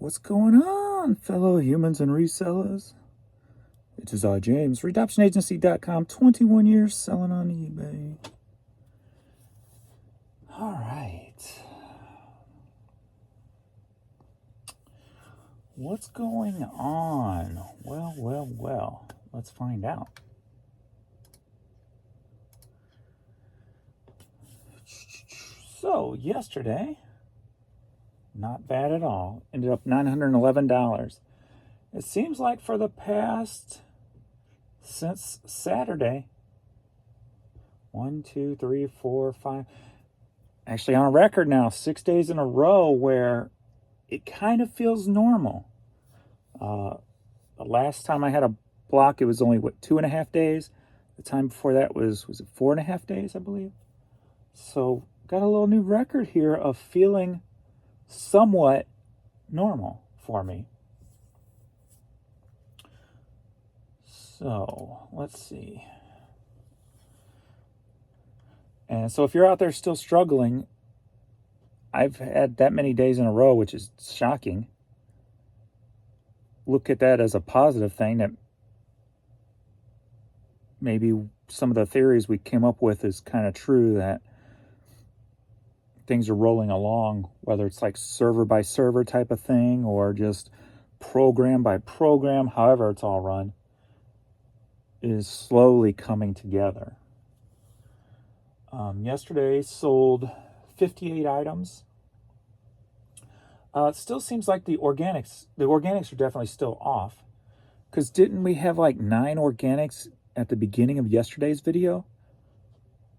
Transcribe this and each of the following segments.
What's going on, fellow humans and resellers? It is I, James, redoptionagency.com, 21 years selling on eBay. All right. What's going on? Well, let's find out. So, yesterday, not bad at all. Ended up $911. It seems like for the past, since Saturday, 1, 2, 3, 4, 5, actually on record now, 6 days in a row where it kind of feels normal. The last time I had a block, it was only, 2.5 days? The time before that was it 4.5 days, I believe? So, got a little new record here of feeling somewhat normal for me. So, let's see. And so if you're out there still struggling, I've had that many days in a row, which is shocking. Look at that as a positive thing, that maybe some of the theories we came up with is kind of true, that things are rolling along, whether it's like server by server type of thing or just program by program, however it's all run, is slowly coming together. Yesterday sold 58 items. It still seems like the organics are definitely still off, because didn't we have like 9 organics at the beginning of yesterday's video?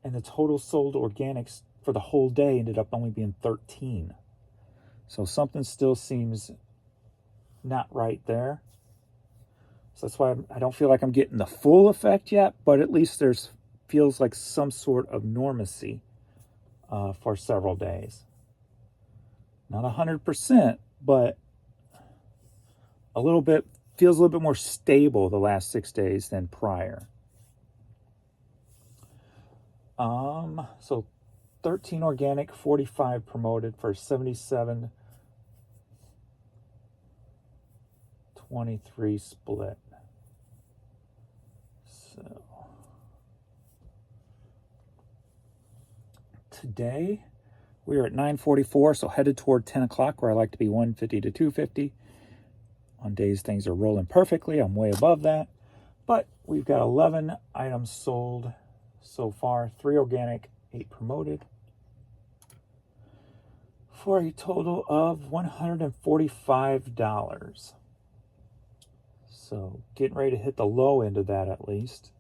And the total sold organics for the whole day ended up only being 13. So something still seems not right there. So that's why I don't feel like I'm getting the full effect yet, but at least feels like some sort of normacy for several days. Not 100%, but feels a little bit more stable the last 6 days than prior. So 13 organic, 45 promoted for 77-23 split. So today we are at 9:44, so headed toward 10 o'clock, where I like to be 150 to 250. On days things are rolling perfectly, I'm way above that. But we've got 11 items sold so far, 3 organic, 8 promoted, for a total of $145. So getting ready to hit the low end of that at least.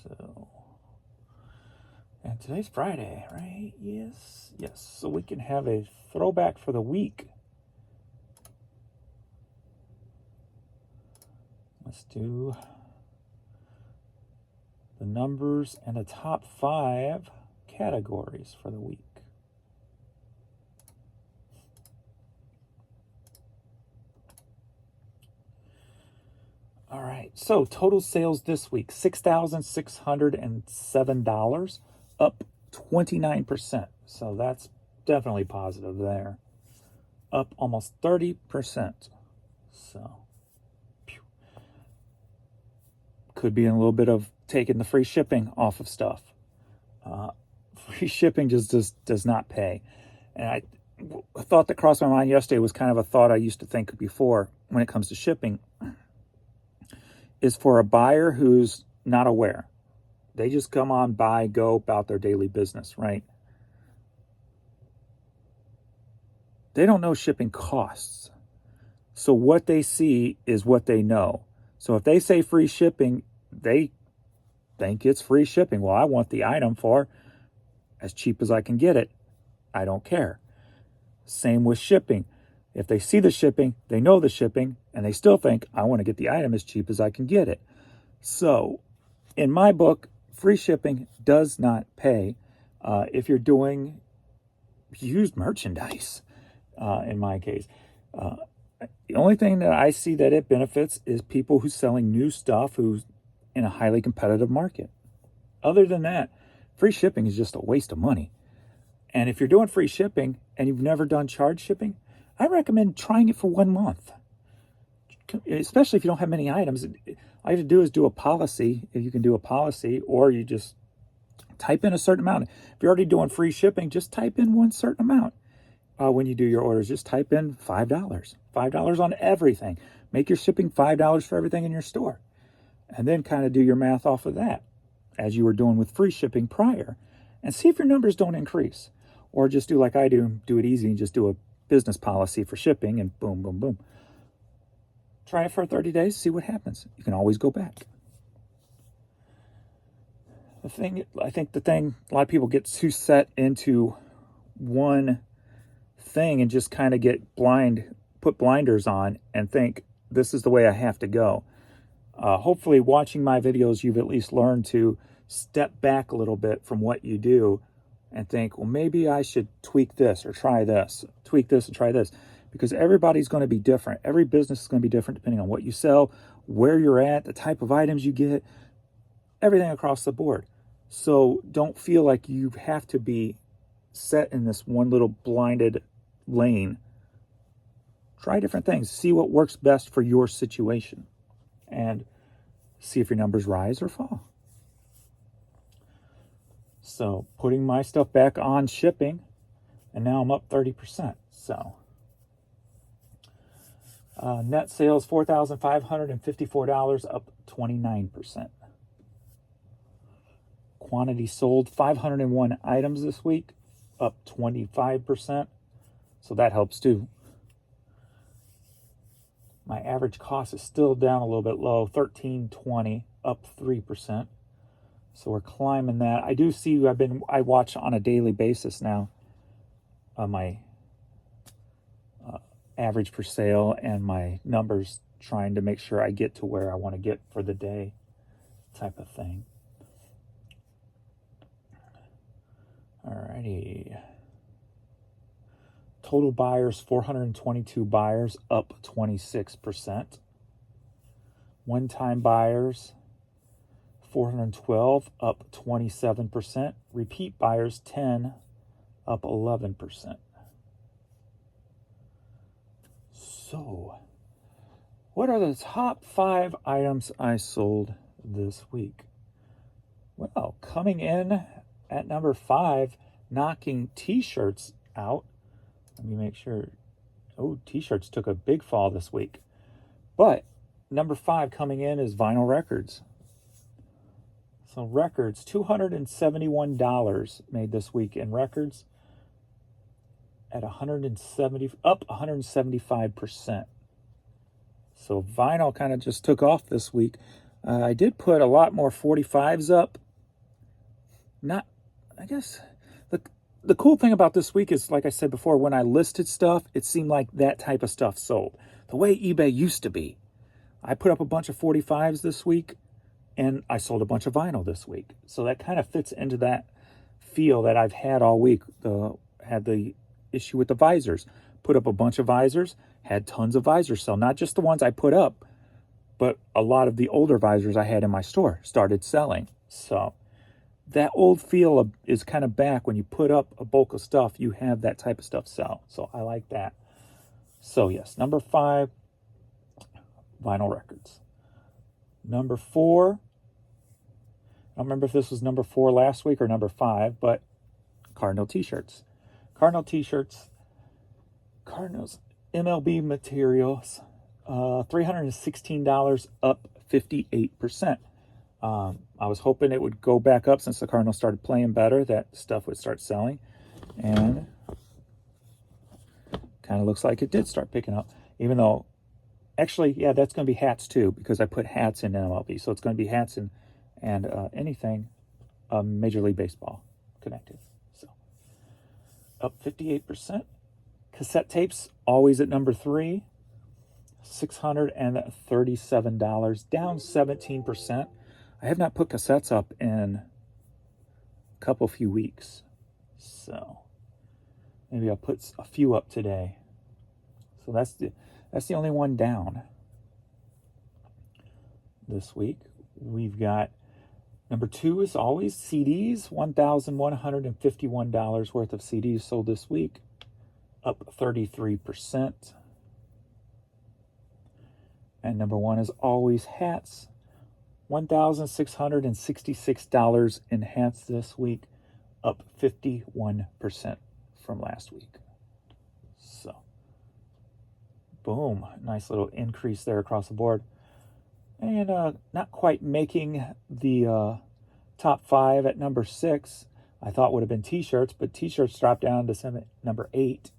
So, and today's Friday, right? Yes. So we can have a throwback for the week. Let's do the numbers and the top 5 categories for the week. All right, so total sales this week, $6,607, up 29%. So that's definitely positive there. Up almost 30%. So could be in a little bit of taking the free shipping off of stuff. Free shipping just does not pay. And a thought that crossed my mind yesterday was kind of a thought I used to think before when it comes to shipping, is for a buyer who's not aware. They just come on, buy, go about their daily business, right? They don't know shipping costs. So what they see is what they know. So if they say free shipping, they think it's free shipping. Well, I want the item for as cheap as I can get it. I don't care. Same with shipping. If they see the shipping, they know the shipping, and they still think, I want to get the item as cheap as I can get it. So, in my book, free shipping does not pay if you're doing used merchandise, in my case. The only thing that I see that it benefits is people who's selling new stuff, who's in a highly competitive market. Other than that, Free shipping is just a waste of money. And if you're doing free shipping and you've never done charge shipping, I recommend trying it for 1 month. Especially if you don't have many items. All you have to do is do a policy, if you can do a policy, or you just type in a certain amount. If you're already doing free shipping, just type in one certain amount. When you do your orders, just type in $5. $5 on everything. Make your shipping $5 for everything in your store. And then kind of do your math off of that, as you were doing with free shipping prior. And see if your numbers don't increase. Or just do like I do it easy and just do a business policy for shipping and boom, boom, boom. Try it for 30 days, see what happens. You can always go back. I think a lot of people get too set into one thing and just kind of put blinders on and think this is the way I have to go. Hopefully watching my videos, you've at least learned to step back a little bit from what you do and think, well, maybe I should tweak this or try this, tweak this and try this, because everybody's going to be different. Every business is going to be different depending on what you sell, where you're at, the type of items you get, everything across the board. So don't feel like you have to be set in this one little blinded lane. Try different things. See what works best for your situation. And see if your numbers rise or fall. So putting my stuff back on shipping, and now I'm up 30%. So net sales $4,554, up 29%. Quantity sold 501 items this week, up 25%. So that helps too. My average cost is still down a little bit low, $13.20, up 3%. So we're climbing that. I do see I watch on a daily basis now my average per sale and my numbers, trying to make sure I get to where I want to get for the day, type of thing. Alrighty. Total buyers, 422 buyers, up 26%. One-time buyers, 412, up 27%. Repeat buyers, 10, up 11%. So, what are the top 5 items I sold this week? Well, coming in at number 5, knocking t-shirts out. Let me make sure. Oh, t-shirts took a big fall this week. But number 5 coming in is vinyl records. So records, $271 made this week in records, at up 175%. So vinyl kind of just took off this week. I did put a lot more 45s up. The cool thing about this week is, like I said before, when I listed stuff, it seemed like that type of stuff sold. The way eBay used to be. I put up a bunch of 45s this week, and I sold a bunch of vinyl this week. So that kind of fits into that feel that I've had all week. Had the issue with the visors. Put up a bunch of visors, had tons of visors sell. Not just the ones I put up, but a lot of the older visors I had in my store started selling. So that old feel is kind of back. When you put up a bulk of stuff, you have that type of stuff sell. So I like that. So yes, number 5, vinyl records. Number 4, I don't remember if this was number 4 last week or number 5, but Cardinal t-shirts. Cardinal t-shirts, Cardinals MLB materials, $316, up 58%. I was hoping it would go back up since the Cardinals started playing better, that stuff would start selling. And kind of looks like it did start picking up. Even though, actually, yeah, that's going to be hats too, because I put hats in MLB. So it's going to be hats and anything Major League Baseball connected. So up 58%. Cassette tapes, always at number 3, $637, down 17%. I have not put cassettes up in a few weeks. So maybe I'll put a few up today. So that's the only one down this week. We've got Number 2 is always CDs. $1,151 worth of CDs sold this week, up 33%. And number 1 is always hats. $1,666 in hats this week, up 51% from last week. So, boom, nice little increase there across the board. And not quite making the top 5 at number 6. I thought would have been t-shirts, but t-shirts dropped down to number 8.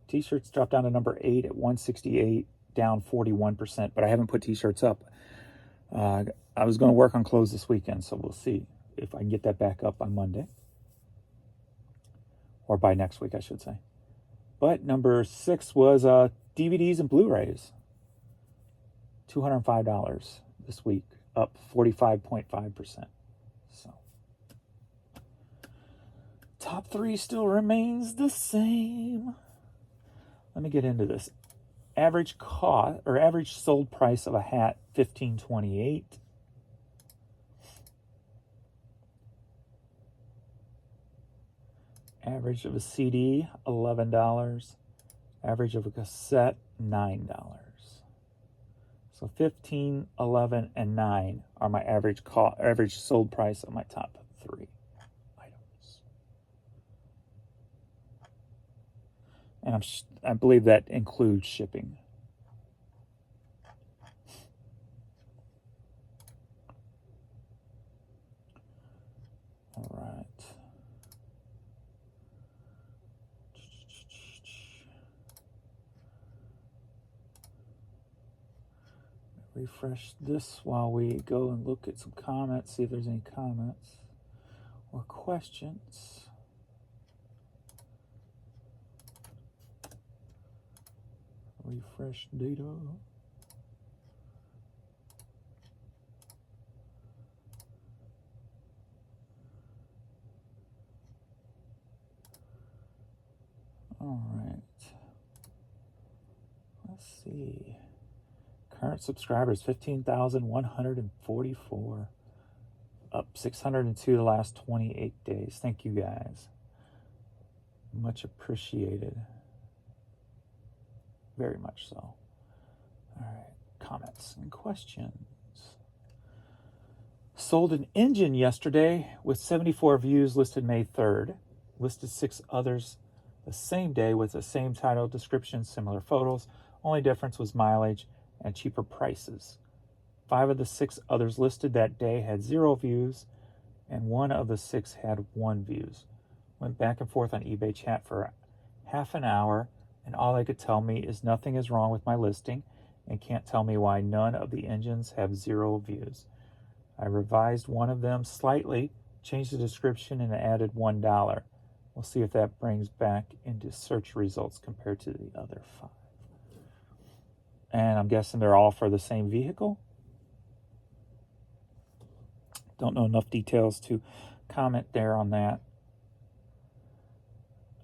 T-shirts dropped down to number 8 at 168, down 41%, but I haven't put t-shirts up. I was going to work on clothes this weekend, so we'll see if I can get that back up on Monday. Or by next week, I should say. But number 6 was DVDs and Blu-rays. $205 this week, up 45.5%. So, top 3 still remains the same. Let me get into this. Average cost or average sold price of a hat, $15.28. Average of a CD, $11. Average of a cassette, $9. So 15, 11, and 9 are my average sold price of my top 3 items. And I believe that includes shipping. All right. Refresh this while we go and look at some comments, see if there's any comments or questions. Refresh data. All right. Let's see. Current subscribers, 15,144. Up 602 the last 28 days. Thank you guys. Much appreciated. Very much so. All right. Comments and questions. Sold an engine yesterday with 74 views listed May 3rd. Listed 6 others the same day with the same title, description, similar photos. Only difference was mileage and cheaper prices. 5 of the 6 others listed that day had 0 views, and 1 of the 6 had 1 views. Went back and forth on eBay chat for half an hour, and all they could tell me is nothing is wrong with my listing and can't tell me why none of the engines have 0 views. I revised one of them slightly, changed the description, and added $1. We'll see if that brings back into search results compared to the other 5. And I'm guessing they're all for the same vehicle. Don't know enough details to comment there on that.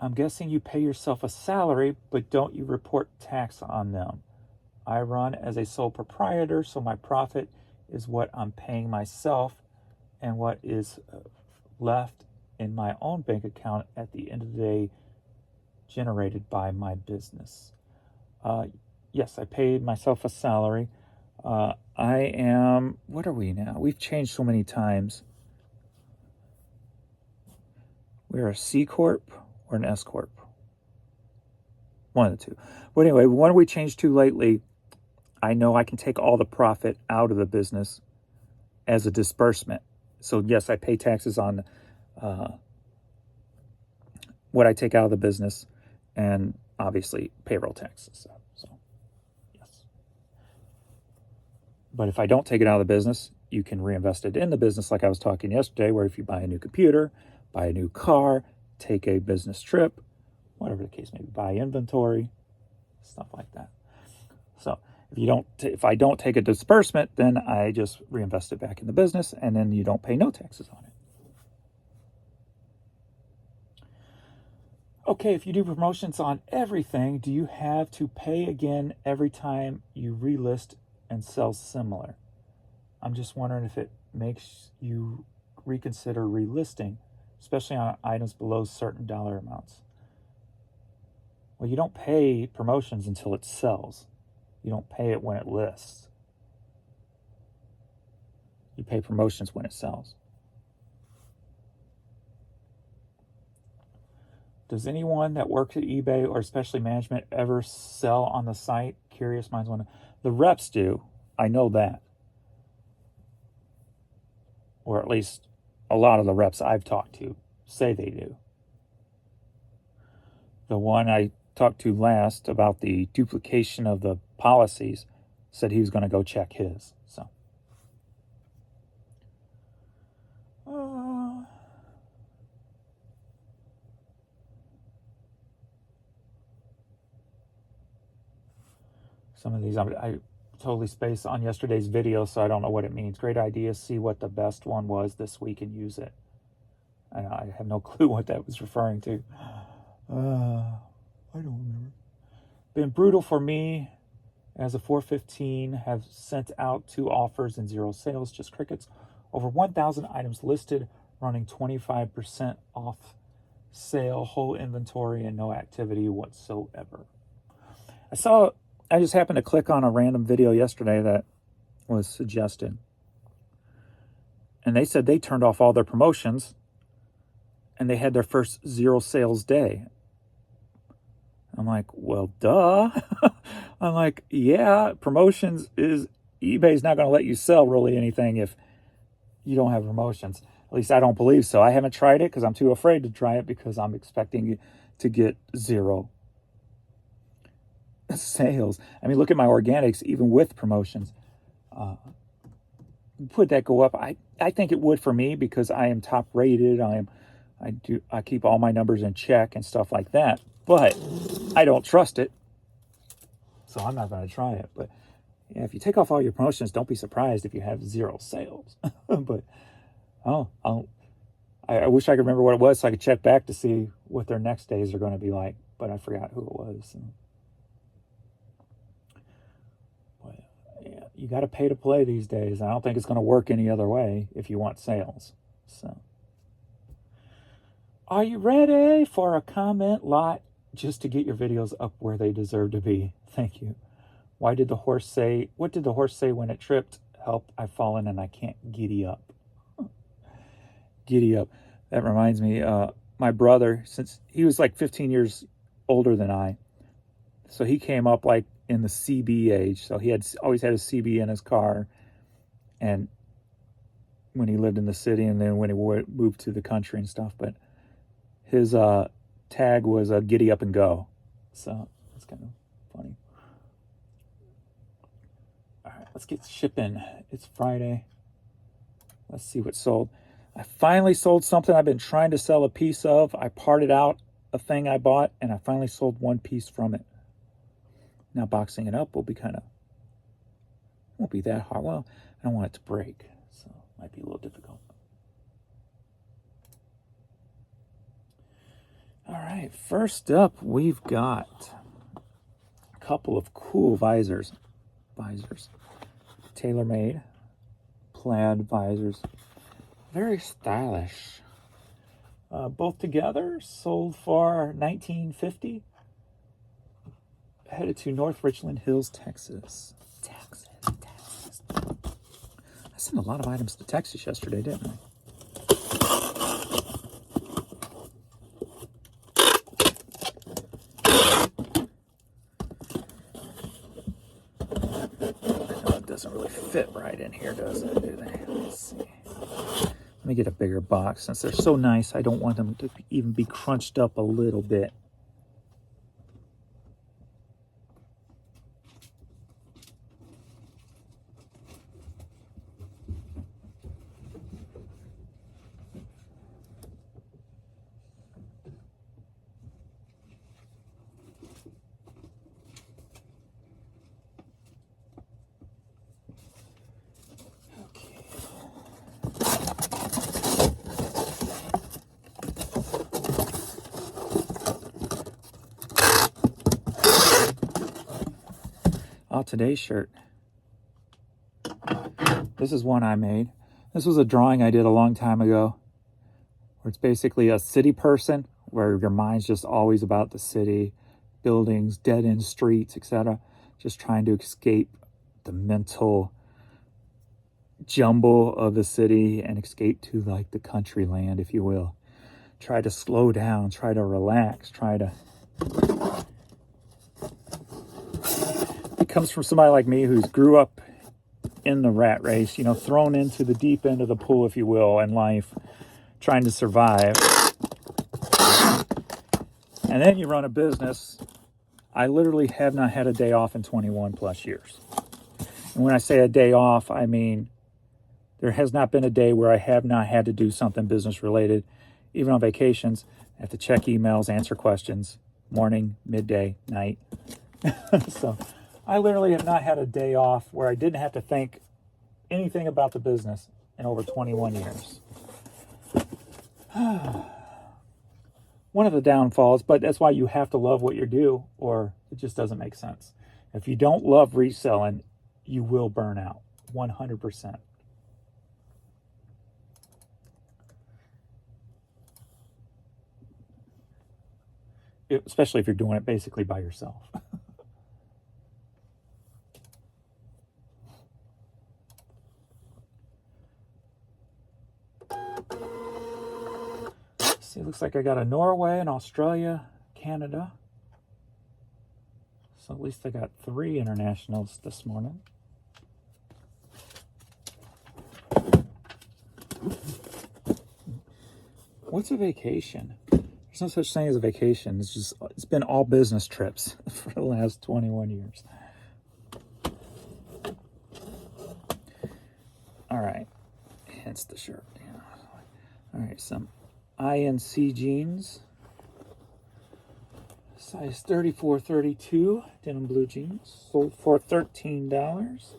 I'm guessing you pay yourself a salary, but don't you report tax on them? I run as a sole proprietor, so my profit is what I'm paying myself and what is left in my own bank account at the end of the day generated by my business. Yes, I paid myself a salary. I am, what are we now? We've changed so many times. We're a C Corp or an S Corp. One of the two. But anyway, one we changed to lately, I know I can take all the profit out of the business as a disbursement. So yes, I pay taxes on what I take out of the business and obviously payroll taxes. So yes. But if I don't take it out of the business, you can reinvest it in the business like I was talking yesterday, where if you buy a new computer, buy a new car, take a business trip, whatever the case may be, buy inventory, stuff like that. So if I don't take a disbursement, then I just reinvest it back in the business, and then you don't pay no taxes on it. Okay, if you do promotions on everything, do you have to pay again every time you relist and sell similar? I'm just wondering if it makes you reconsider relisting, especially on items below certain dollar amounts. Well, you don't pay promotions until it sells. You don't pay it when it lists. You pay promotions when it sells. Does anyone that works at eBay or especially management ever sell on the site? Curious minds want to. The reps do. I know that. Or at least a lot of the reps I've talked to say they do. The one I talked to last about the duplication of the policies said he was going to go check his. So, some of these I totally spaced on yesterday's video, so I don't know what it means. Great idea. See what the best one was this week and use it. I have no clue what that was referring to. I don't remember. Been brutal for me as a 415. Have sent out 2 offers and 0 sales, just crickets. Over 1,000 items listed, running 25% off sale, whole inventory, and no activity whatsoever. I just happened to click on a random video yesterday that was suggested. And they said they turned off all their promotions and they had their first 0 sales day. I'm like, well, duh. I'm like, yeah, promotions is, eBay's not going to let you sell really anything if you don't have promotions. At least I don't believe so. I haven't tried it because I'm too afraid to try it because I'm expecting to get 0 sales. I mean, look at my organics, even with promotions. Would that go up? I think it would for me because I am top rated. I keep all my numbers in check and stuff like that. But I don't trust it, so I'm not going to try it. But yeah, if you take off all your promotions, don't be surprised if you have 0 sales. But I wish I could remember what it was so I could check back to see what their next days are going to be like. But I forgot who it was. But yeah, you got to pay to play these days. I don't think it's going to work any other way if you want sales. So, are you ready for a comment lot? Just to get your videos up where they deserve to be. Thank you. What did the horse say when it tripped? Help, I've fallen and I can't giddy up. Giddy up. That reminds me, my brother, since he was like 15 years older than I, so he came up like in the CB age. So he had always had a CB in his car. And when he lived in the city and then when he moved to the country and stuff. But his tag was a giddy up and go. So it's kind of funny. All right, let's get shipping. It's Friday. Let's see what sold. I finally sold something I've been trying to sell a piece of. I parted out a thing I bought and I finally sold 1 piece from it. Now boxing it up will be won't be that hard. Well, I don't want it to break, so it might be a little difficult. All right, first up, we've got a couple of cool visors. Tailor-made plaid visors. Very stylish. Both together, sold for $19.50. Headed to North Richland Hills, Texas. Texas. I sent a lot of items to Texas yesterday, didn't I? Doesn't really fit right in here, does it? Do they? Let's see. Let me get a bigger box. Since they're so nice, I don't want them to even be crunched up a little bit. Today's shirt. This is one I made. This was a drawing I did a long time ago, where it's basically a city person, where your mind's just always about the city, buildings, dead-end streets, etc. Just trying to escape the mental jumble of the city and escape to like the country land, if you will. Try to slow down, try to relax, It comes from somebody like me who's grew up in the rat race, thrown into the deep end of the pool, if you will, in life, trying to survive. And then you run a business. I literally have not had a day off in 21 plus years. And when I say a day off, I mean there has not been a day where I have not had to do something business related. Even on vacations, I have to check emails, answer questions, morning, midday, night. So I literally have not had a day off where I didn't have to think anything about the business in over 21 years. One of the downfalls, but that's why you have to love what you do, or it just doesn't make sense. If you don't love reselling, you will burn out 100%. Especially if you're doing it basically by yourself. See, it looks like I got a Norway, an Australia, Canada. So at least I got 3 internationals this morning. What's a vacation? There's no such thing as a vacation. It's been all business trips for the last 21 years. All right. Hence the shirt. Yeah. All right, some INC jeans. Size 34-32 denim blue jeans. Sold for $13.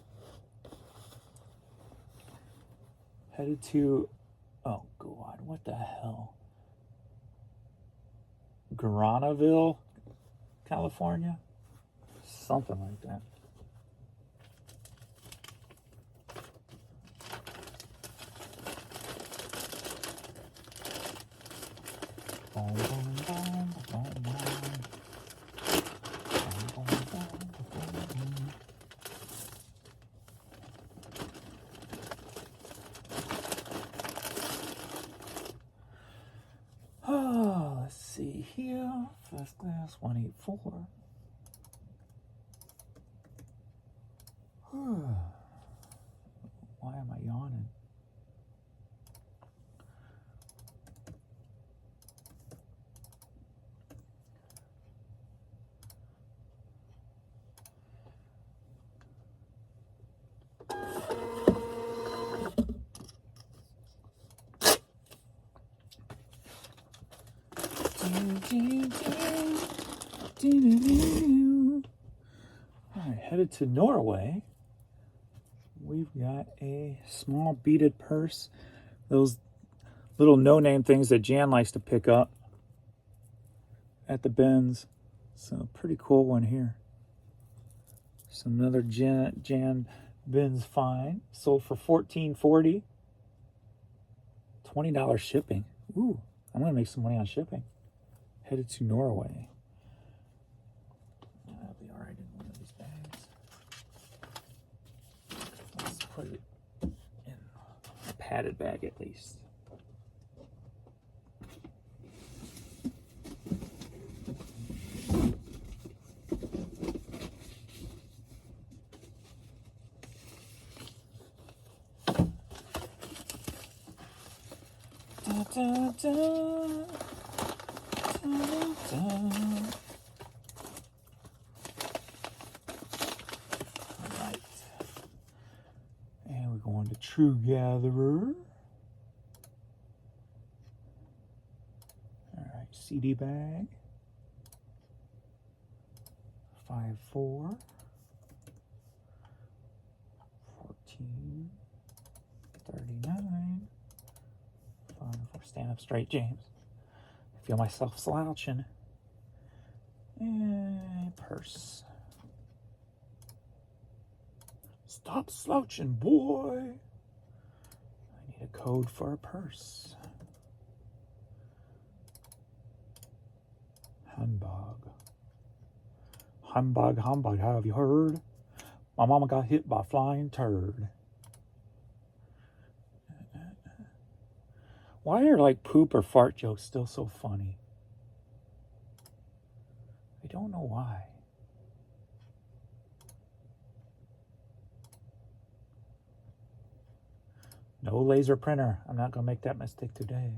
Headed to, oh God, what the hell? Granaville, California? Something like that. Boom, boom, boom, boom, boom. Oh, let's see here. First class 184. Why am I yawning? All right, headed to Norway. We've got a small beaded purse. Those little no-name things that Jan likes to pick up at the bins. So pretty cool one here. So another Jan Bins find. Sold for $14.40. $20 shipping. Ooh, I'm gonna make some money on shipping. Headed to Norway. That'll be all right in one of these bags. Let's put it in a padded bag at least. Da, da, da. Alright. And we're going to True Gatherer. Alright, CD bag. 5-4. 14. 39. 5-4. Stand up straight, James. Feel myself slouching. And purse. Stop slouching, boy. I need Need a code for a purse. Humbug. Humbug, humbug, have you heard? My mama got hit by a flying turd. Why are like poop or fart jokes still so funny? I don't know why. No laser printer. I'm not going to make that mistake today.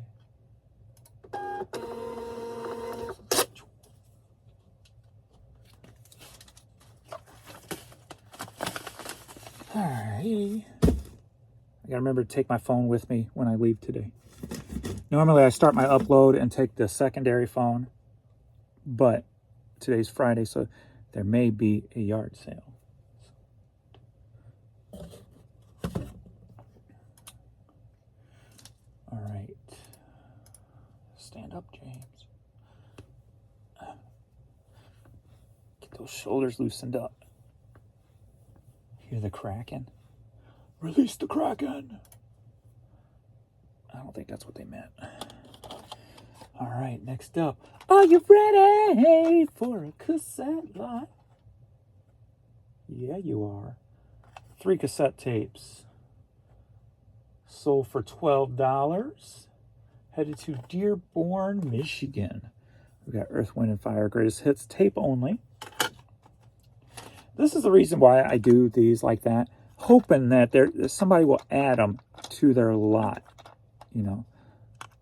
Alright. I gotta remember to take my phone with me when I leave today. Normally I start my upload and take the secondary phone, but today's Friday, so there may be a yard sale. Alright. Stand up, James. Get those shoulders loosened up. Hear the Kraken? Release the Kraken! I don't think that's what they meant. All right, next up. Are you ready for a cassette lot? Yeah, you are. 3 cassette tapes. Sold for $12. Headed to Dearborn, Michigan. We got Earth, Wind, and Fire Greatest Hits tape only. This is the reason why I do these like that, hoping that somebody will add them to their lot. You know,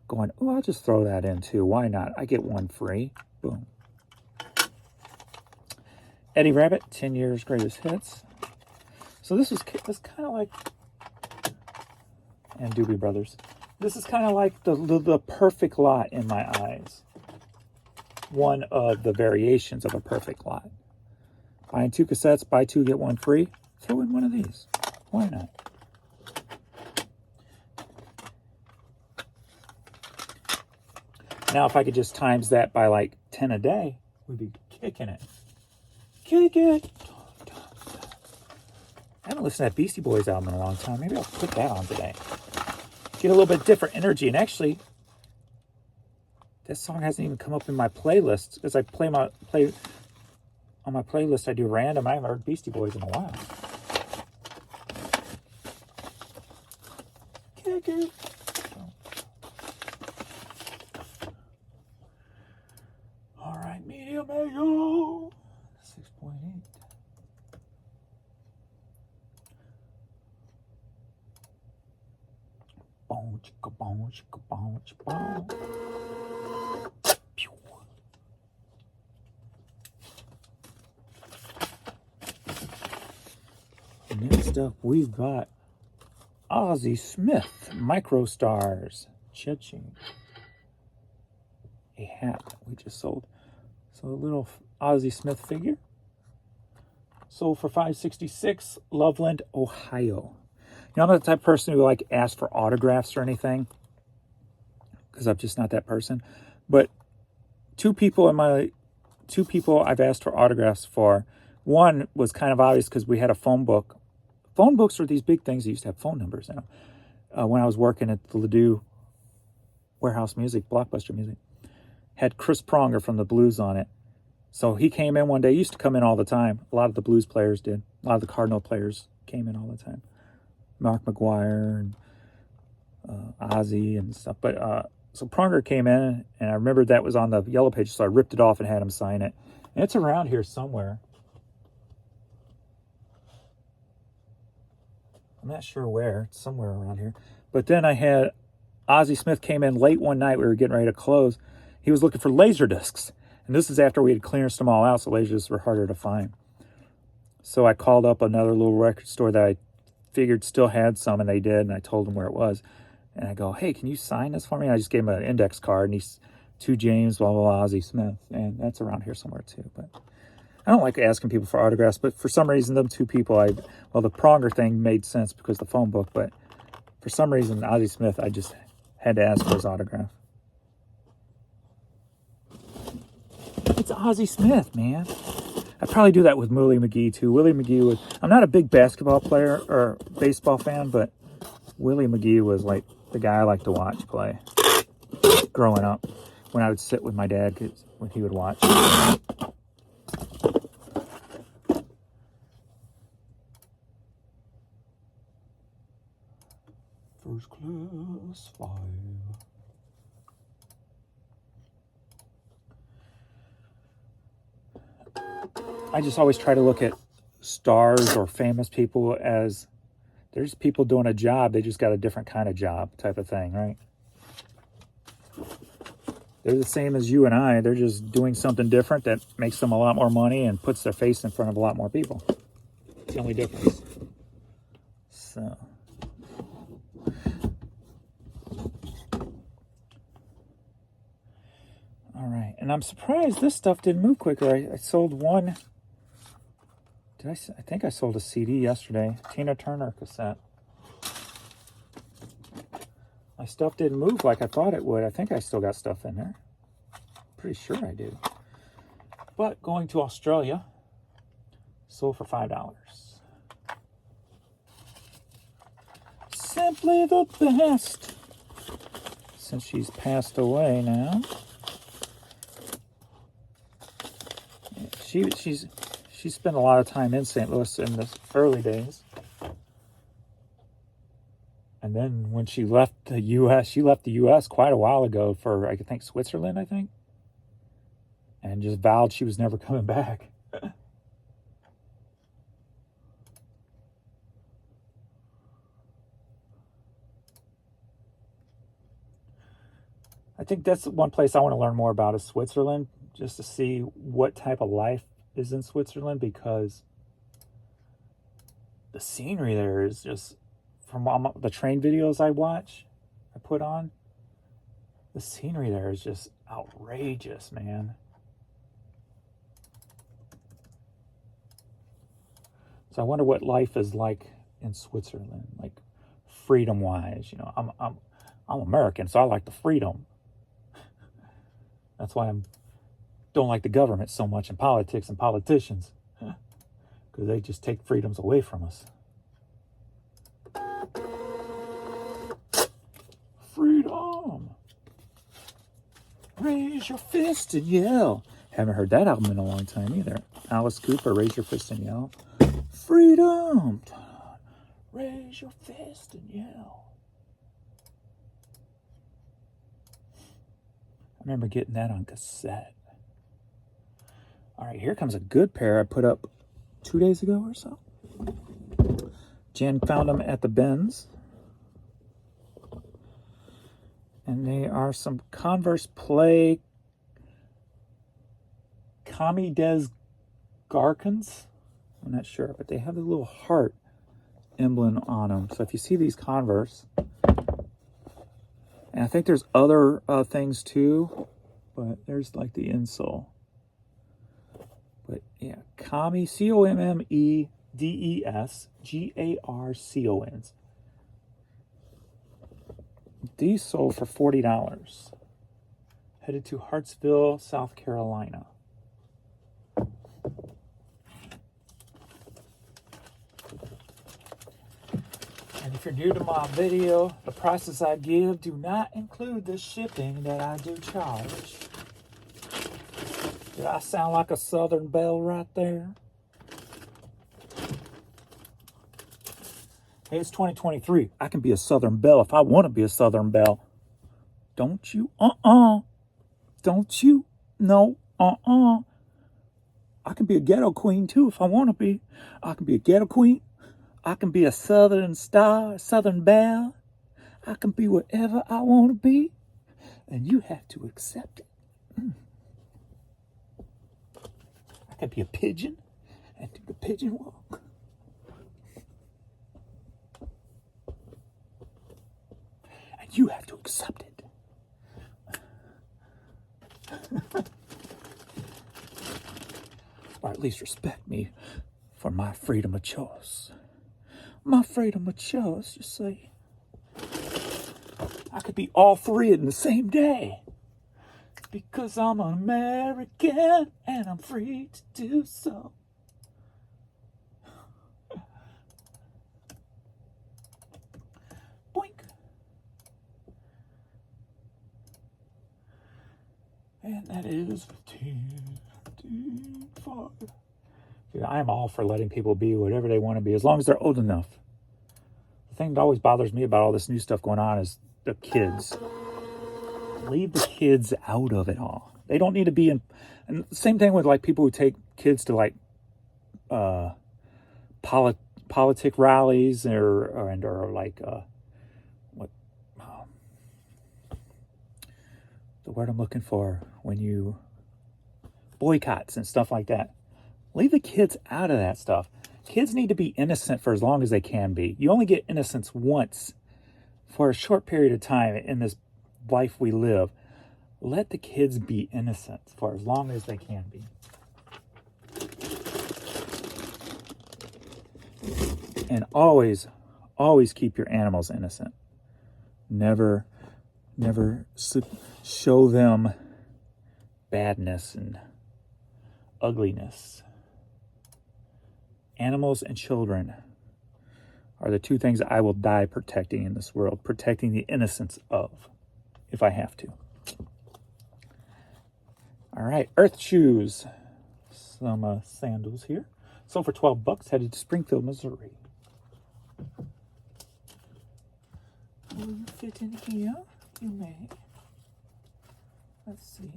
going, oh, I'll just throw that in too. Why not? I get one free. Boom. Eddie Rabbit, 10 Years Greatest Hits. So this kind of like, and Doobie Brothers. This is kind of like the perfect lot in my eyes. One of the variations of a perfect lot. Buying 2 cassettes, buy 2, get 1 free. Throw in one of these. Why not? Now, if I could just times that by like 10 a day, we'd be kicking it. Kick it. I haven't listened to that Beastie Boys album in a long time. Maybe I'll put that on today. Get a little bit different energy. And actually, this song hasn't even come up in my playlist because I play on my playlist. I do random. I haven't heard Beastie Boys in a while. Kick it. All right, medium mayo. 6.8. Boom, chicka, boom, chicka, boom, chicka, boom. Pew. Next up, we've got Ozzie Smith, Microstars, Cha-ching. A hat that we just sold. So a little Ozzie Smith figure. Sold for $5.66, Loveland, Ohio. You know, I'm not the type of person who like asks for autographs or anything, because I'm just not that person. But two people I've asked for autographs for. One was kind of obvious because we had a phone book. Phone books are these big things that used to have phone numbers in them. When I was working at the Ladue Warehouse Music, Blockbuster Music, had Chris Pronger from the Blues on it. So he came in one day. He used to come in all the time. A lot of the blues players did. A lot of the Cardinal players came in all the time. Mark McGuire and Ozzy and stuff. But so Pronger came in, and I remembered that was on the yellow page, so I ripped it off and had him sign it. And it's around here somewhere. I'm not sure where. It's somewhere around here. But then I had Ozzie Smith came in late one night. We were getting ready to close. He was looking for laser discs. And this is after we had clearanced them all out, so laser discs were harder to find. So I called up another little record store that I figured still had some, and they did, and I told them where it was. And I go, hey, can you sign this for me? And I just gave him an index card, and he's to James, blah, blah, blah, Ozzie Smith. And that's around here somewhere, too. But I don't like asking people for autographs, but for some reason, them two people, well, the Pronger thing made sense because of the phone book, but for some reason, Ozzie Smith, I just had to ask for his autograph. It's Ozzie Smith, man. I'd probably do that with Willie McGee, too. Willie McGee I'm not a big basketball player or baseball fan, but Willie McGee was like the guy I liked to watch play growing up when I would sit with my dad when he would watch. First class 5. I just always try to look at stars or famous people as there's people doing a job, they just got a different kind of job type of thing, right? They're the same as you and I. They're just doing something different that makes them a lot more money and puts their face in front of a lot more people. It's the only difference. So. All right. And I'm surprised this stuff didn't move quicker. I sold one. I think I sold a CD yesterday. Tina Turner cassette. My stuff didn't move like I thought it would. I think I still got stuff in there. Pretty sure I do. But going to Australia, sold for $5. Simply the best. Since she's passed away now. She spent a lot of time in St. Louis in the early days. And then when she left the U.S. quite a while ago for, I think, Switzerland, I think. And just vowed she was never coming back. I think that's one place I want to learn more about is Switzerland, just to see what type of life is in Switzerland, because the scenery there is just, from the train videos I put on, the scenery there is just outrageous, man. So I wonder what life is like in Switzerland, like freedom-wise. You know, I'm American, so I like the freedom. That's why I don't like the government so much in politics and politicians, because they just take freedoms away from us. Freedom. Raise your fist and yell. Haven't heard that album in a long time either. Alice Cooper, Raise Your Fist and Yell. Freedom. Raise your fist and yell. I remember getting that on cassette. All right, here comes a good pair I put up 2 days ago or so. Jen found them at the Benz. And they are some Converse Play Kami Des Garkins. I'm not sure, but they have a little heart emblem on them. So if you see these Converse, and I think there's other things too, but there's like the insole. But yeah, Kami, Commedes Garcons. These sold for $40. Headed to Hartsville, South Carolina. And if you're new to my video, the prices I give do not include the shipping that I do charge. Did I sound like a Southern Belle right there? Hey, it's 2023. I can be a Southern Belle if I want to be a Southern Belle. Don't you? Don't you? No, I can be a ghetto queen too if I want to be. I can be a ghetto queen. I can be a Southern star, Southern Belle. I can be whatever I want to be. And you have to accept it. I can be a pigeon and do the pigeon walk. And you have to accept it. Or at least respect me for my freedom of choice. My freedom of choice, you see. I could be all three in the same day. Because I'm an American and I'm free to do so. And that is 5. Dude, I am all for letting people be whatever they want to be, as long as they're old enough. The thing that always bothers me about all this new stuff going on is the kids. Leave the kids out of it all. They don't need to be in. And same thing with like people who take kids to like politic rallies or like what the word I'm looking for, when you boycotts and stuff like that. Leave the kids out of that stuff. Kids need to be innocent for as long as they can be. You only get innocence once for a short period of time in this life we live. Let the kids be innocent for as long as they can be. And always keep your animals innocent. Never show them badness and ugliness. Animals and children are the two things I will die protecting in this world, protecting the innocence of, if I have to. All right, Earth Shoes. Some sandals here. Sold for $12, headed to Springfield, Missouri. Will you fit in here? You may. Let's see.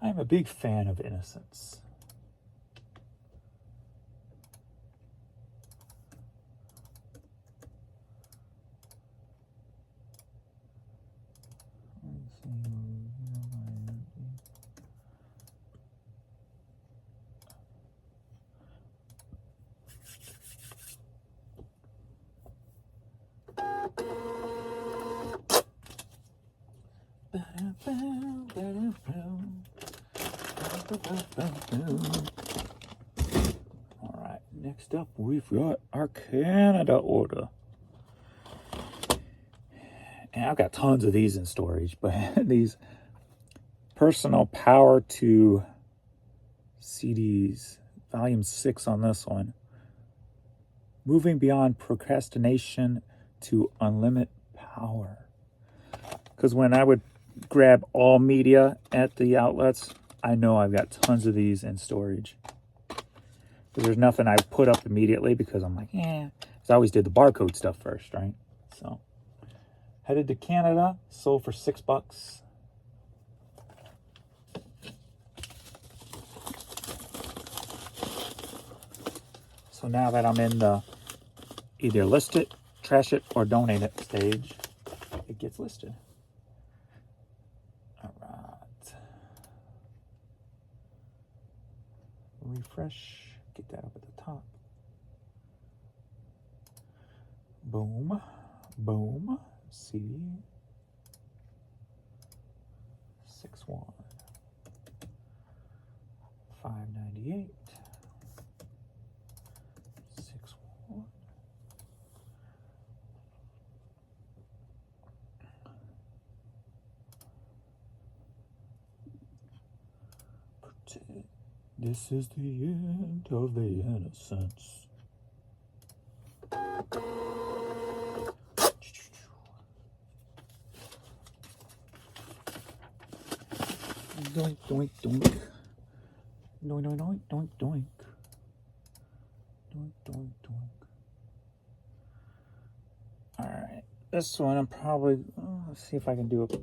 I'm a big fan of innocence. All right, next up we've got our Canada order. And I've got tons of these in storage, but these Personal Power to CDs, volume 6 on this one. Moving beyond procrastination to unlimited power. Because when I would grab all media at the outlets, I know I've got tons of these in storage. There's nothing I put up immediately because I'm like, because I always did the barcode stuff first, right? So, headed to Canada, sold for $6. So now that I'm in the either list it, trash it, or donate it stage, it gets listed. All right. Refresh. Get that up at the top. Boom. Boom. CD. 6-1. $5.98. 6-1. This is the end of the innocence. Doink, doink, doink. Doink, doink, doink, doink, doink. Doink, doink, doink. All right. This one I'm probably, let's see if I can do it.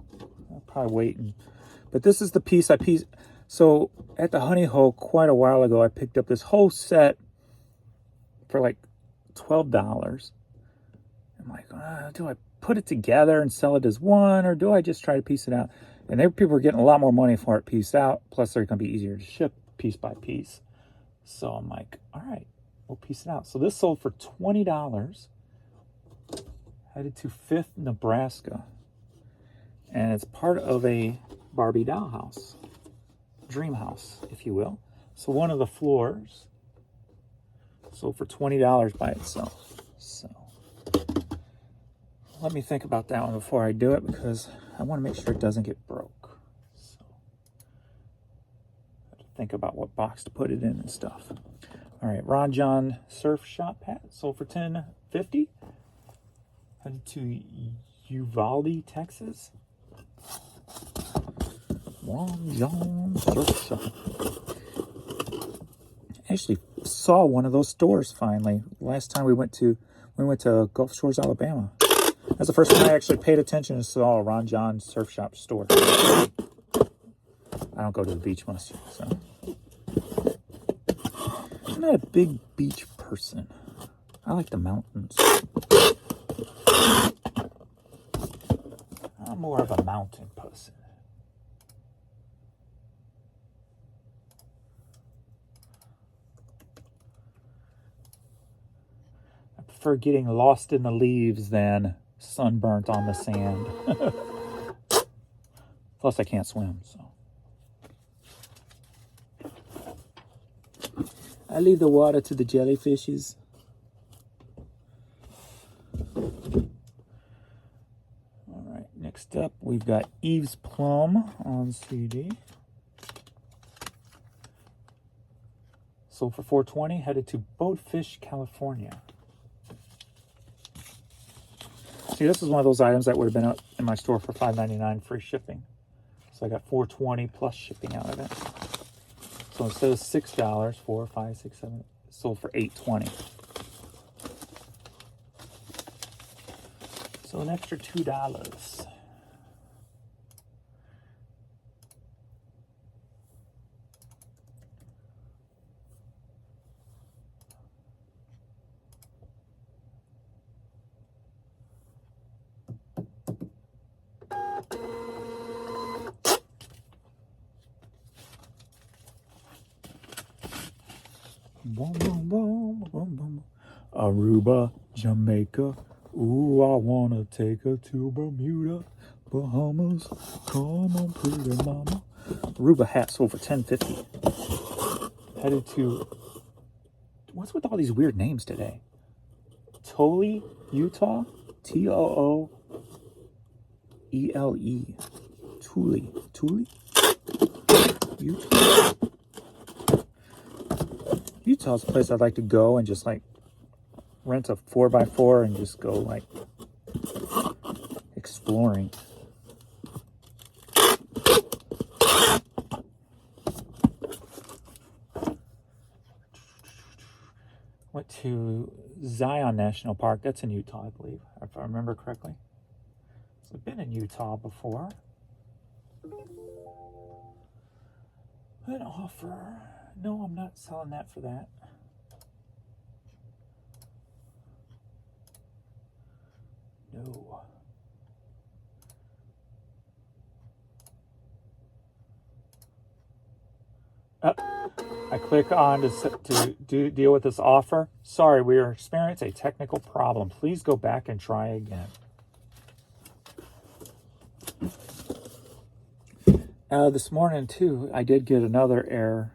I'll probably wait. But this is the piece I pieced. So at the Honey Hole quite a while ago, I picked up this whole set for like $12. I'm like, do I put it together and sell it as one, or do I just try to piece it out? And people were getting a lot more money for it pieced out. Plus, they're going to be easier to ship piece by piece. So I'm like, all right, we'll piece it out. So this sold for $20. Headed to 5th, Nebraska. And it's part of a Barbie dollhouse. Dream house, if you will. So one of the floors sold for $20 by itself. So let me think about that one before I do it, because I want to make sure it doesn't get broke. So I have to think about what box to put it in and stuff. All right, Ron John Surf Shop hat sold for $10.50. Headed to Uvalde, Texas. Ron John Surf Shop. Actually saw one of those stores finally. Last time we went to Gulf Shores, Alabama. That's the first time I actually paid attention and saw a Ron John Surf Shop store. I don't go to the beach much, so I'm not a big beach person. I like the mountains. I'm more of a mountain person. I prefer getting lost in the leaves than sunburnt on the sand. Plus, I can't swim, so. I leave the water to the jellyfishes. All right, next up, we've got Eve's Plum on CD. Sold for $4.20, headed to Boatfish, California. See, this is one of those items that would have been in my store for $5.99 free shipping. So I got $4.20 plus shipping out of it. So instead of $6, 4, 5, 6, 7, sold for $8.20. So an extra $2. Boom, boom, boom, boom, boom. Aruba, Jamaica. Ooh, I wanna take her to Bermuda, Bahamas. Come on, pretty mama. Aruba hat sold for $10.50. Headed to, what's with all these weird names today? Tole, Utah. Toole. Tule. Utah. Utah's a place I'd like to go and just like rent a 4x4 and just go like exploring. Went to Zion National Park. That's in Utah, I believe, if I remember correctly. So I've been in Utah before. An offer. No, I'm not selling that for that. No. I click on to deal with this offer. Sorry, we are experiencing a technical problem. Please go back and try again. This morning, too, I did get another error.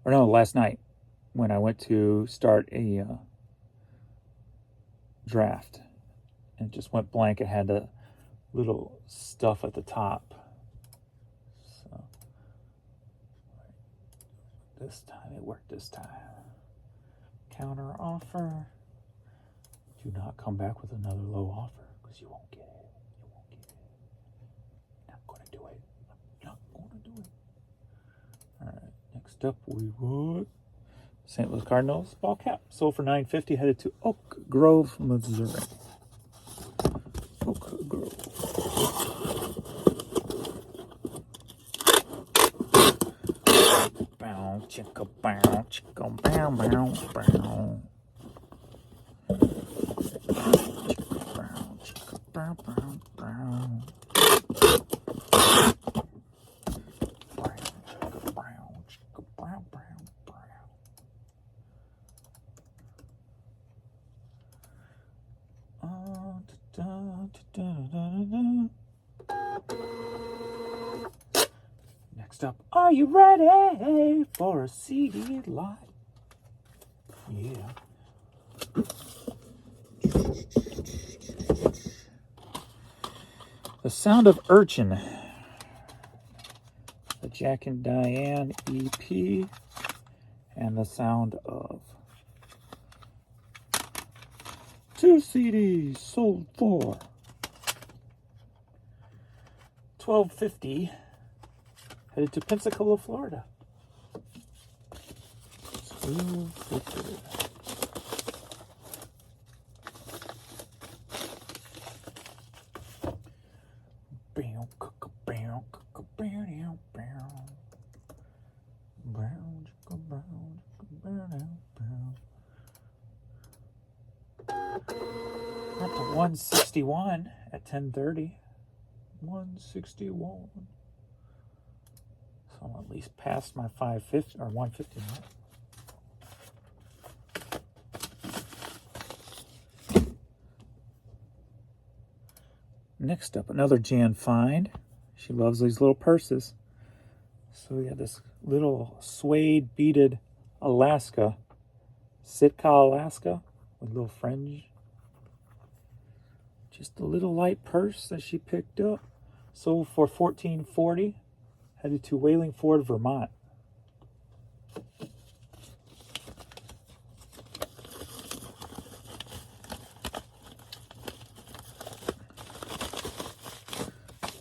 Or no, last night when I went to start a draft. And it just went blank. It had the little stuff at the top. So this time, it worked this time. Counter offer. Do not come back with another low offer because you won't get it. Not going to do it. All right, next up we would St. Louis Cardinals ball cap. Sold for $9.50, headed to Oak Grove, Missouri. Oak Grove. Bow, chicka, bow, chicka, bow, bow, bow. Chicka, bow, bow, bow. Next up, are you ready for a CD lot? Yeah. The Sound of Urchin. The Jack and Diane EP. And The Sound of. 2 CDs sold for $12.50. Headed to Pensacola, Florida. $12.50. Up to 161 at 10:30. 161. So I'm at least past my 550 or 150 mark. Next up, another Jan find. She loves these little purses. So we got this little suede beaded Alaska, Sitka Alaska, with a little fringe. Just a little light purse that she picked up. Sold for $14.40. Headed to Wallingford, Vermont.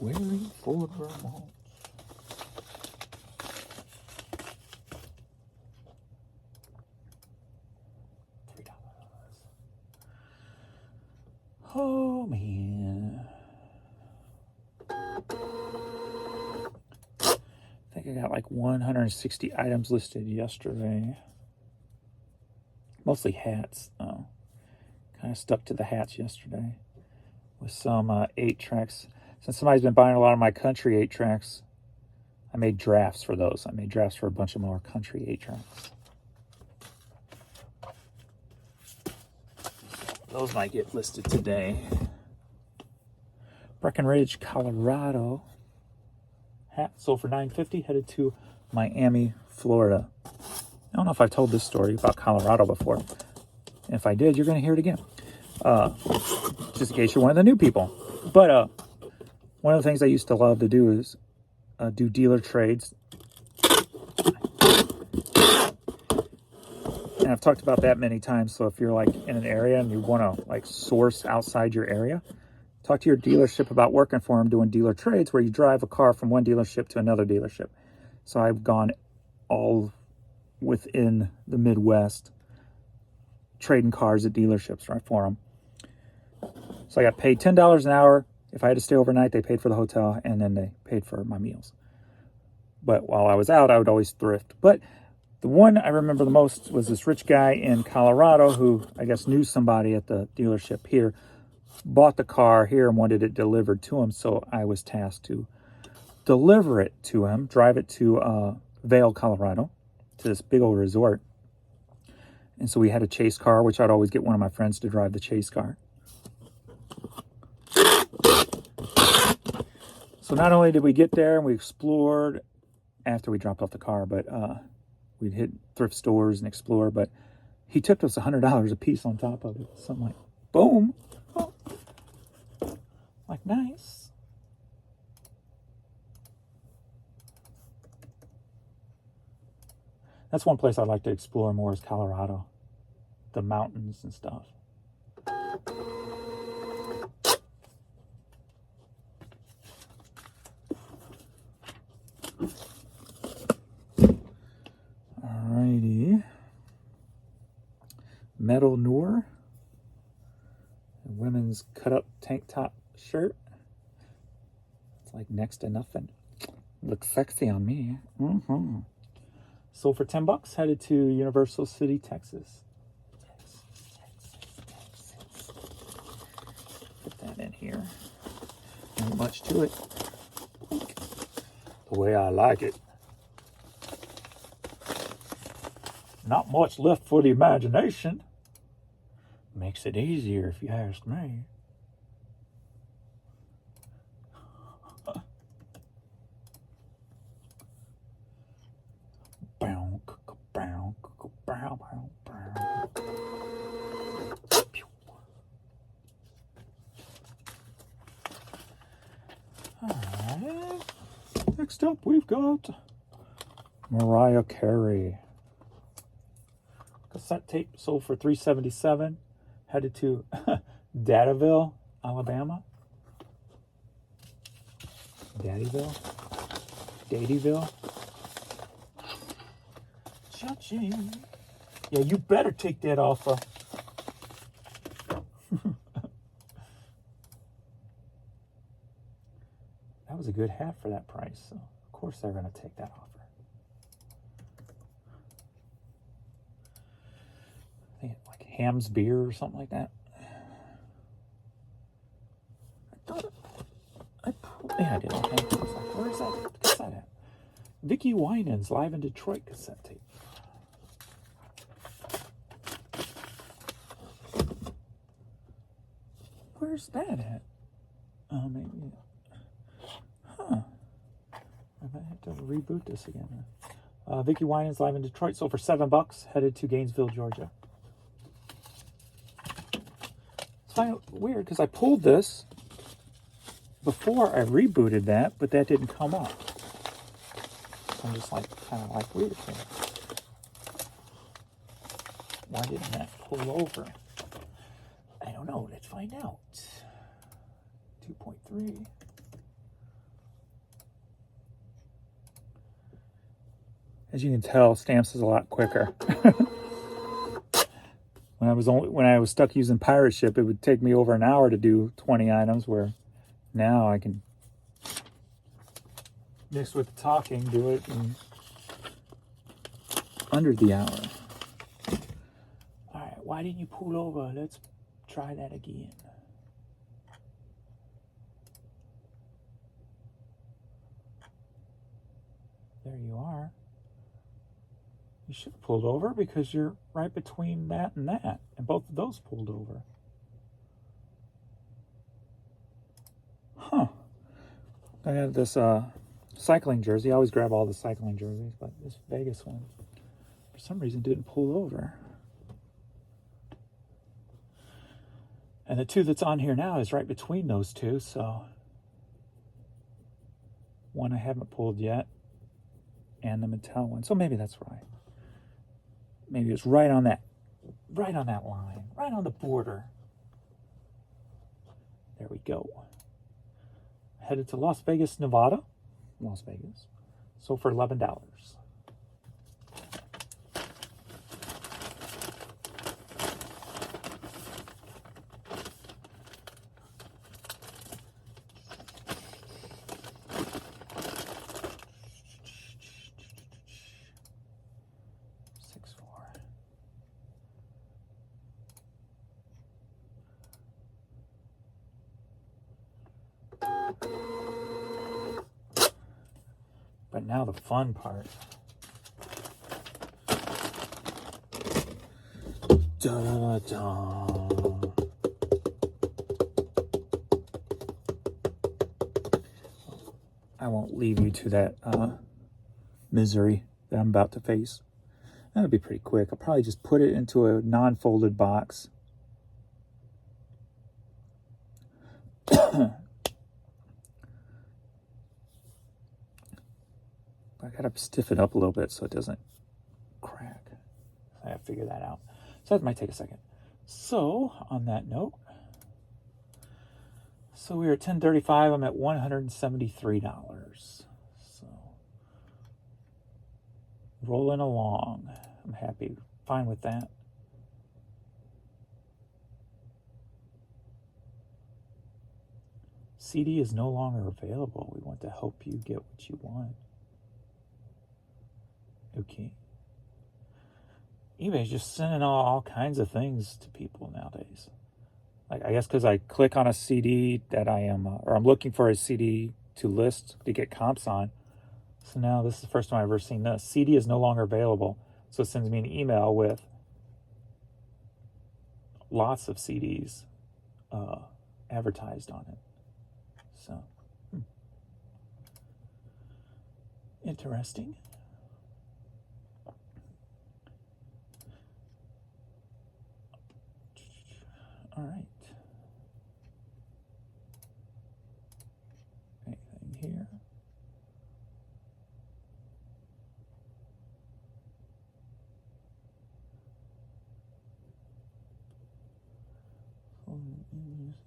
Wallingford, Vermont. $3. Oh man. I think I got like 160 items listed yesterday. Mostly hats. Kind of stuck to the hats yesterday with some 8-tracks. Since somebody's been buying a lot of my country 8-tracks, I made drafts for those. I made drafts for a bunch of more country 8-tracks. Those might get listed today. Breckenridge, Colorado. Hat sold for $9.50. Headed to Miami, Florida. I don't know if I've told this story about Colorado before. And if I did, you're going to hear it again. Just in case you're one of the new people. But one of the things I used to love to do is do dealer trades. And I've talked about that many times. So if you're like in an area and you want to like source outside your area, talk to your dealership about working for them doing dealer trades where you drive a car from one dealership to another dealership. So I've gone all within the Midwest trading cars at dealerships right for them. So I got paid $10 an hour. If I had to stay overnight, they paid for the hotel and then they paid for my meals. But while I was out, I would always thrift. But the one I remember the most was this rich guy in Colorado who I guess knew somebody at the dealership here, bought the car here and wanted it delivered to him. So I was tasked to deliver it to him, drive it to Vail, Colorado, to this big old resort. And so we had a chase car, which I'd always get one of my friends to drive the chase car. So not only did we get there and we explored after we dropped off the car, but we'd hit thrift stores and explore, but he tipped us $100 a piece on top of it. So I'm like, boom. Oh. Like, nice. That's one place I'd like to explore more is Colorado. The mountains and stuff. Alrighty. Metal Noir. A women's cut-up tank top shirt. It's like next to nothing. Looks sexy on me. Mm-hmm. Sold for $10. Headed to Universal City, Texas. Put that in here. Not much to it. The way I like it. Not much left for the imagination. Makes it easier if you ask me. Alright. Next up, we've got Mariah Carey. Cassette tape sold for $377. Headed to Daddyville, Alabama. Daddyville? Daddyville? Cha-ching. Yeah, you better take that off. That was a good hat for that price, so of course they're going to take that offer. I think like Ham's Beer or something like that. Yeah, I did. Where is that cassette at? Vicky Winans Live in Detroit cassette tape. Where's that at? Oh, maybe. Huh. I might have to reboot this again. Vicky Winans Live in Detroit sold for $7. Headed to Gainesville, Georgia. It's kind of weird because I pulled this before I rebooted that, but that didn't come up. I'm just like kind of like weird here. Why didn't that pull over? I don't know. Let's find out. 2.3. As you can tell, Stamps is a lot quicker. When I was stuck using Pirate Ship, it would take me over an hour to do 20 items, where now I can mix with the talking, do it in under the hour. All right, why didn't you pull over? Let's try that again. There you are. You should have pulled over because you're right between that, and both of those pulled over. Huh. I got this cycling jersey. I always grab all the cycling jerseys, but this Vegas one, for some reason, didn't pull over. And the two that's on here now is right between those two, so one I haven't pulled yet, and the Mattel one. So maybe that's right. Maybe it's right on that line, right on the border. There we go. Headed to Las Vegas, Nevada. Las Vegas. Sold for $11. But now the fun part. Da-da-da-da. I won't leave you to that misery that I'm about to face. That'll be pretty quick. I'll probably just put it into a non-folded box. I gotta stiff it up a little bit so it doesn't crack. I gotta figure that out. So that might take a second. So on that note, so we are at 10:35. I'm at $173. So rolling along. I'm happy, fine with that. CD is no longer available. We want to help you get what you want. Okay. eBay's just sending all kinds of things to people nowadays. Like, I guess because I click on a CD that I am, or I'm looking for a CD to list to get comps on. So now this is the first time I've ever seen this. CD is no longer available. So it sends me an email with lots of CDs advertised on it. So, interesting. All right. Okay,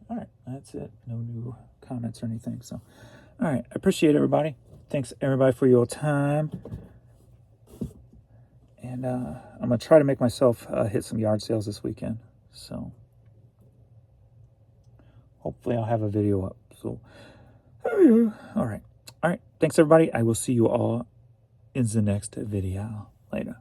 All right, that's it. No new comments or anything. So, all right, I appreciate everybody. Thanks everybody for your time. And I'm gonna try to make myself hit some yard sales this weekend. So hopefully I'll have a video up. So all right. Thanks everybody. I will see you all in the next video. Later.